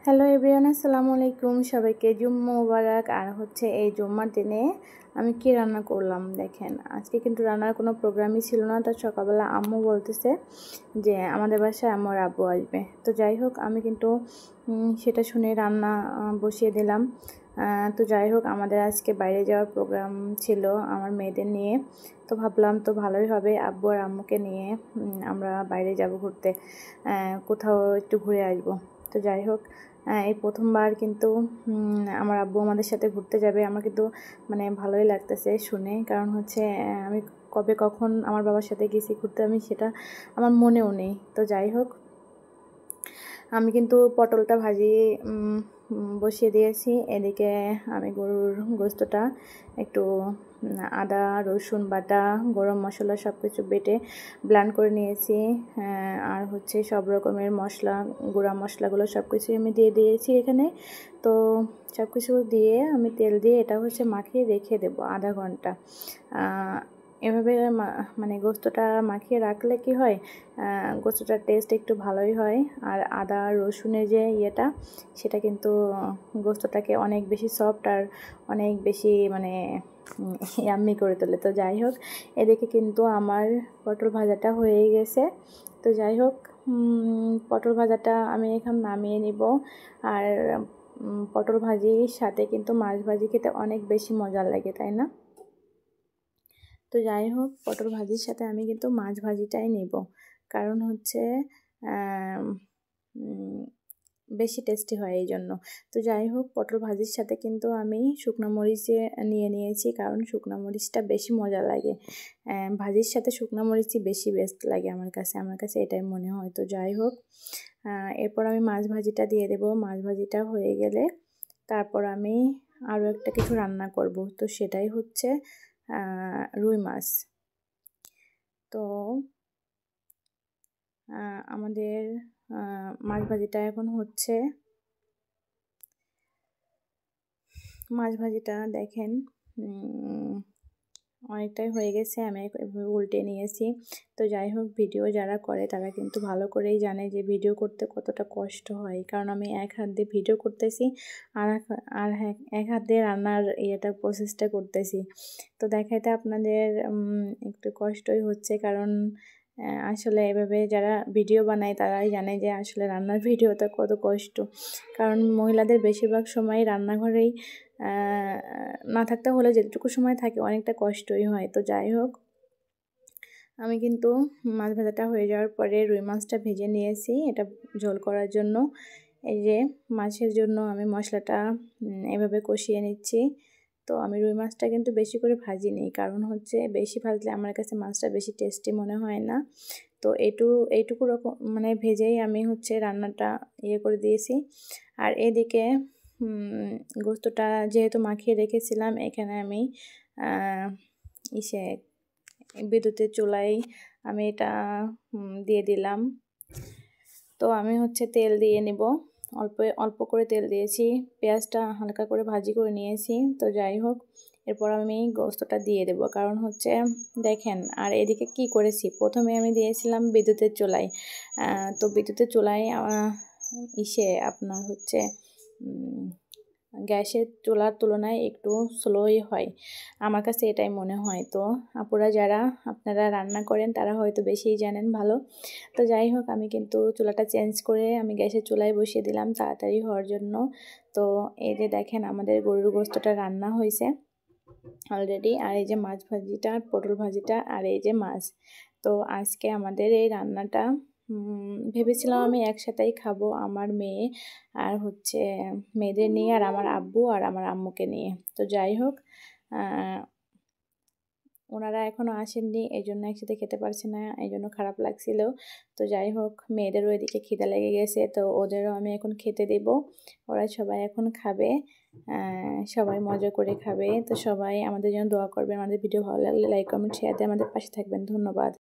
Hello everyone, আসসালামু আলাইকুম। সবাইকে জুম্মা মুবারক। আর হচ্ছে এই জুম্মার দিনে আমি কি রান্না করলাম দেখেন। আজকে কিন্তু রান্নার কোনো প্রোগ্রামই ছিল না। তো সকালবেলা আম্মু বলতেছে যে আমাদের বাসায় আমার আব্বু আসবে। তো যাই হোক, আমি কিন্তু সেটা শুনে রান্না বসিয়ে দিলাম। তো যাই হোক, আমাদের আজকে বাইরে যাওয়ার প্রোগ্রাম ছিল আমার মেয়েদের নিয়ে। তো ভাবলাম তো ভালোই হবে, আব্বু আর আম্মুকে নিয়ে আমরা বাইরে যাব ঘুরতে, কোথাও একটু ঘুরে আসবো। তো যাই হোক, এই প্রথমবার কিন্তু আমার আব্বু আমাদের সাথে ঘুরতে যাবে। আমার কিন্তু মানে ভালোই লাগতেছে শুনে, কারণ হচ্ছে আমি কখন আমার বাবার সাথে গেছি ঘুরতে আমি সেটা আমার মনেও নেই। তো যাই হোক, আমি কিন্তু পটলটা ভাজি বসিয়ে দিয়েছি। এদিকে আমি গরুর গোস্তটা একটু আদা রসুন বাটা গরম মশলা সব কিছু বেটে ব্লেন্ড করে নিয়েছি। আর হচ্ছে সব রকমের মশলা, গুঁড়া মশলাগুলো সব কিছুই আমি দিয়ে দিয়েছি এখানে। তো সব কিছু দিয়ে আমি তেল দিয়ে এটা হচ্ছে মাখিয়ে রেখে দেবো আধা ঘন্টা। এভাবে মানে গোস্তটা মাখিয়ে রাখলে কি হয়, গোস্তটার টেস্ট একটু ভালোই হয়। আর আদা রসুনের যে ইয়েটা, সেটা কিন্তু গোস্তটাকে অনেক বেশি সফট আর অনেক বেশি মানে ইয়াম্মি করে তোলে। তো যাই হোক, এদিকে কিন্তু আমার পটল ভাজাটা হয়ে গেছে। তো যাই হোক, পটল ভাজাটা আমি এখন নামিয়ে নিব। আর পটল ভাজির সাথে কিন্তু মাছ ভাজি খেতে অনেক বেশি মজা লাগে, তাই না? তো যাই হোক, পটল ভাজির সাথে আমি কিন্তু মাছ ভাজিটাই নেব, কারণ হচ্ছে বেশি টেস্টি হয় এই জন্য। তো যাই হোক, পটল ভাজির সাথে কিন্তু আমি শুকনো মরিচ নিয়ে নিয়েছি, কারণ শুকনো মরিচটা বেশি মজা লাগে। ভাজির সাথে শুকনো মরিচই বেশি বেস্ট লাগে আমার কাছে এটাই মনে হয়। তো যাই হোক, এরপর আমি মাছ ভাজিটা দিয়ে দেব। মাছ ভাজিটা হয়ে গেলে তারপর আমি আরও একটা কিছু রান্না করব। তো সেটাই হচ্ছে রুই মাছ। তো আমাদের মাছ ভাজিটা এখন হচ্ছে। মাছ ভাজিটা দেখেন অনেকটাই হয়ে গেছে, আমি উল্টে নিয়েছি। তো যাই হোক, ভিডিও যারা করে তারা কিন্তু ভালো করেই জানে যে ভিডিও করতে কতটা কষ্ট হয়, কারণ আমি এক হাত দিয়ে ভিডিও করতেছি আর এক হাত দিয়ে রান্নার প্রসেসটা করতেছি। তো দেখাইতে আপনাদের একটু কষ্টই হচ্ছে, কারণ আসলে এভাবে যারা ভিডিও বানায় তারাই জানে যে আসলে রান্নার ভিডিওটা কত কষ্ট। কারণ মহিলাদের বেশিরভাগ সময় রান্নাঘরেই না থাকতে হলে যেটুকু সময় থাকে অনেকটা কষ্টই হয়। তো যাই হোক, আমি কিন্তু মাছ ভাজাটা হয়ে যাওয়ার পরে রুই মাছটা ভেজে নিয়েছি এটা ঝোল করার জন্য। এই যে মাছের জন্য আমি মশলাটা এভাবে কষিয়ে নিচ্ছি। তো আমি রুই মাছটা কিন্তু বেশি করে ভাজিনি, কারণ হচ্ছে বেশি ভাজলে আমার কাছে মাছটা বেশি টেস্টি মনে হয় না। তো এইটুকু রকম মানে ভেজেই আমি হচ্ছে রান্নাটা করে দিয়েছি। আর এদিকে গোস্তটা যেহেতু মাখিয়ে রেখেছিলাম, এখানে আমি বিদ্যুতের চুলায় আমি এটা দিয়ে দিলাম। তো আমি হচ্ছে তেল দিয়ে নিব, অল্প করে তেল দিয়েছি, পেঁয়াজটা হালকা করে ভাজি করে নিয়েছি। তো যাই হোক, এরপর আমি গোস্তটা দিয়ে দেব, কারণ হচ্ছে দেখেন। আর এদিকে কি করেছি, প্রথমে আমি দিয়েছিলাম বিদ্যুতের চুলায়। তো বিদ্যুতের চুলায় আপনার হচ্ছে গ্যাসের চুলার তুলনায় একটু স্লোই হয়, আমার কাছে এটাই মনে হয়। তো আপুরা যারা আপনারা রান্না করেন তারা হয়তো বেশিই জানেন ভালো। তো যাই হোক, আমি কিন্তু চুলাটা চেঞ্জ করে আমি গ্যাসের চুলায় বসিয়ে দিলাম তাড়াতাড়ি হওয়ার জন্য। তো এই যে দেখেন, আমাদের গরুর গোস্তটা রান্না হয়েছে অলরেডি। আর এই যে মাছ ভাজিটা, পটল ভাজিটা, আর এই যে মাছ। তো আজকে আমাদের এই রান্নাটা ভেবেছিলাম আমি একসাথেই খাবো, আমার মেয়ে আর হচ্ছে মেয়েদের নিয়ে, আর আমার আব্বু আর আমার আম্মুকে নিয়ে। তো যাই হোক, ওনারা এখনও আসেননি, এই জন্য একসাথে খেতে পারছে না, এই জন্য খারাপ লাগছিল। তো যাই হোক, মেয়েদেরও এদিকে খিদা লেগে গেছে, তো ওদেরও আমি এখন খেতে দেব। ওরা সবাই এখন খাবে, সবাই মজা করে খাবে। তো সবাই আমাদের জন্য দোয়া করবেন। আমাদের ভিডিও ভালো লাগলে লাইক কমেন্ট শেয়ার দিয়ে আমাদের পাশে থাকবেন। ধন্যবাদ।